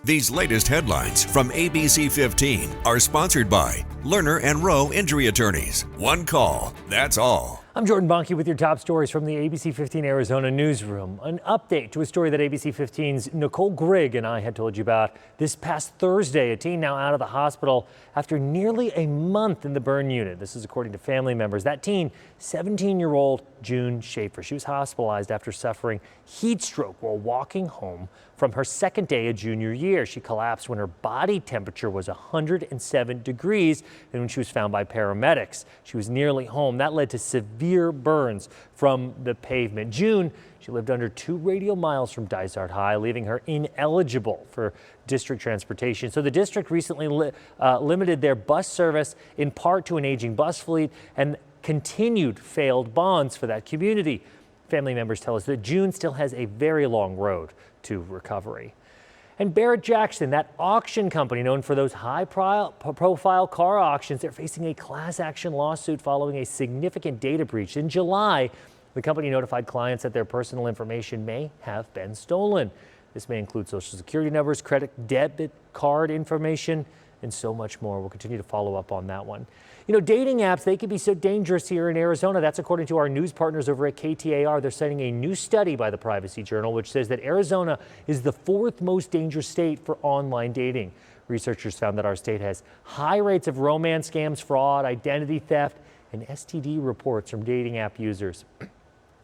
These latest headlines from ABC15 are sponsored by Lerner and Rowe Injury Attorneys. One call, that's all. I'm Jordan Bonke with your top stories from the ABC15 Arizona newsroom. An update to a story that ABC15's Nicole Grigg and I had told you about this past Thursday. A teen now out of the hospital after nearly a month in the burn unit. This is according to family members. That teen, 17-year-old June Schaefer. She was hospitalized after suffering heat stroke while walking home from her second day of junior year. She collapsed when her body temperature was 107 degrees and when she was found by paramedics. She was nearly home. That led to severe burns from the pavement. June, she lived under 2 radial miles from Dysart High, leaving her ineligible for district transportation. So the district recently limited their bus service in part to an aging bus fleet and continued failed bonds for that community. Family members tell us that June still has a very long road to recovery. And Barrett-Jackson, that auction company known for those high-profile car auctions, they're facing a class action lawsuit following a significant data breach. In July, the company notified clients that their personal information may have been stolen. This may include social security numbers, credit, debit card information, and so much more. We'll continue to follow up on that one. You know, dating apps, they can be so dangerous here in Arizona. That's according to our news partners over at KTAR. They're citing a new study by the Privacy Journal, which says that Arizona is the 4th most dangerous state for online dating. Researchers found that our state has high rates of romance scams, fraud, identity theft, and STD reports from dating app users.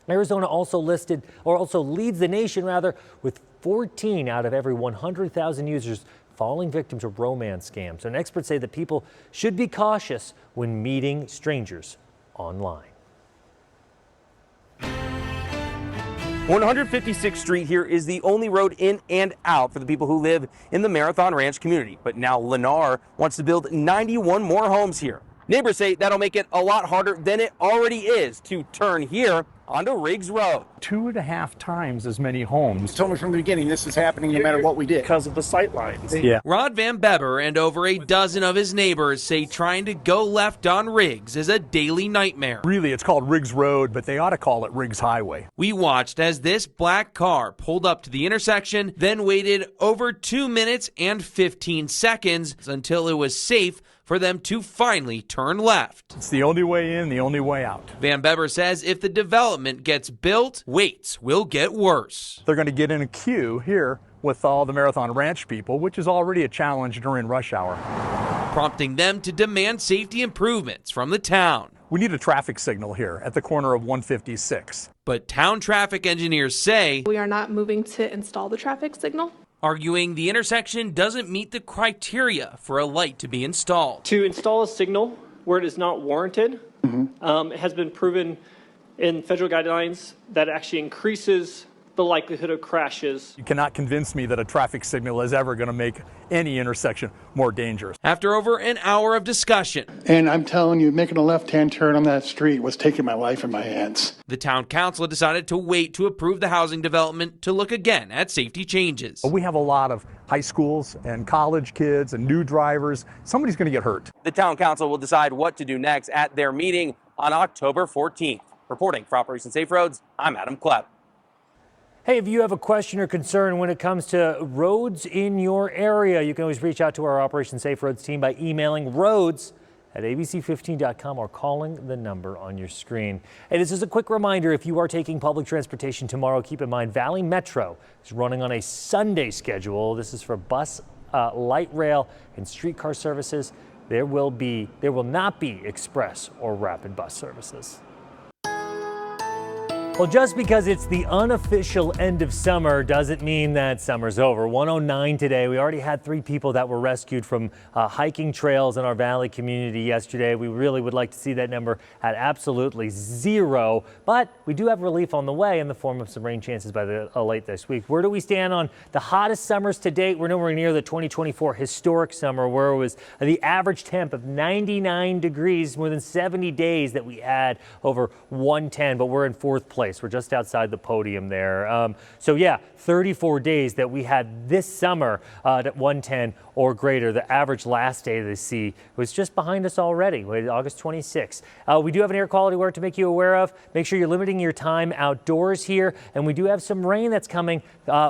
Arizona also leads the nation with 14 out of every 100,000 users falling victim to romance scams. And experts say that people should be cautious when meeting strangers online. 156th Street here is the only road in and out for the people who live in the Marathon Ranch community. But now Lennar wants to build 91 more homes here. Neighbors say that'll make it a lot harder than it already is to turn here onto Riggs Road. 2.5 times as many homes. Told me from the beginning this is happening no matter what we did. Because of the sight lines. Yeah. Rod Van Beber and over a dozen of his neighbors say trying to go left on Riggs is a daily nightmare. Really, it's called Riggs Road, but they ought to call it Riggs Highway. We watched as this black car pulled up to the intersection, then waited over 2 minutes and 15 seconds until it was safe for them to finally turn left. It's the only way in, the only way out. Van Beber says if the development gets built, waits will get worse. They're going to get in a queue here with all the Marathon Ranch people, which is already a challenge during rush hour. Prompting them to demand safety improvements from the town. We need a traffic signal here at the corner of 156. But town traffic engineers say we are not moving to install the traffic signal, arguing the intersection doesn't meet the criteria for a light to be installed. To install a signal where it is not warranted, it has been proven in federal guidelines that it actually increases the likelihood of crashes. You cannot convince me that a traffic signal is ever going to make any intersection more dangerous. After over an hour of discussion, and I'm telling you, making a left-hand turn on that street was taking my life in my hands. The town council decided to wait to approve the housing development to look again at safety changes. We have a lot of high schools and college kids and new drivers. Somebody's going to get hurt. The town council will decide what to do next at their meeting on October 14th. Reporting for Operation Safe Roads, I'm Adam Klepp. Hey, if you have a question or concern when it comes to roads in your area, you can always reach out to our Operation Safe Roads team by emailing roads@abc15.com or calling the number on your screen. Hey, this is a quick reminder. If you are taking public transportation tomorrow, keep in mind Valley Metro is running on a Sunday schedule. This is for bus, light rail, and streetcar services. There will not be express or rapid bus services. Well, just because it's the unofficial end of summer doesn't mean that summer's over. 109 today. We already had 3 people that were rescued from hiking trails in our valley community yesterday. We really would like to see that number at absolutely 0. But we do have relief on the way in the form of some rain chances by late this week. Where do we stand on the hottest summers to date? We're nowhere near the 2024 historic summer where it was the average temp of 99 degrees, more than 70 days that we had over 110. But we're in 4th place. place. We're just outside the podium there. So yeah, 34 days that we had this summer at 110 or greater. The average last day of the sea was just behind us already, August 26th. We do have an air quality alert to make you aware of. Make sure you're limiting your time outdoors here. And we do have some rain that's coming.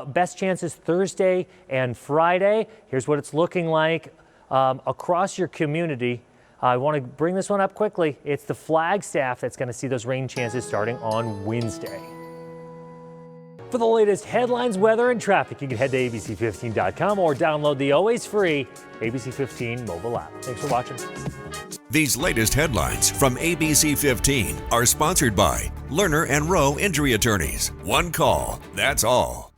Best chances Thursday and Friday. Here's what it's looking like across your community. I want to bring this one up quickly. It's the Flagstaff that's going to see those rain chances starting on Wednesday. For the latest headlines, weather, and traffic, you can head to abc15.com or download the always free ABC 15 mobile app. Thanks for watching. These latest headlines from ABC 15 are sponsored by Lerner and Rowe Injury Attorneys. One call, that's all.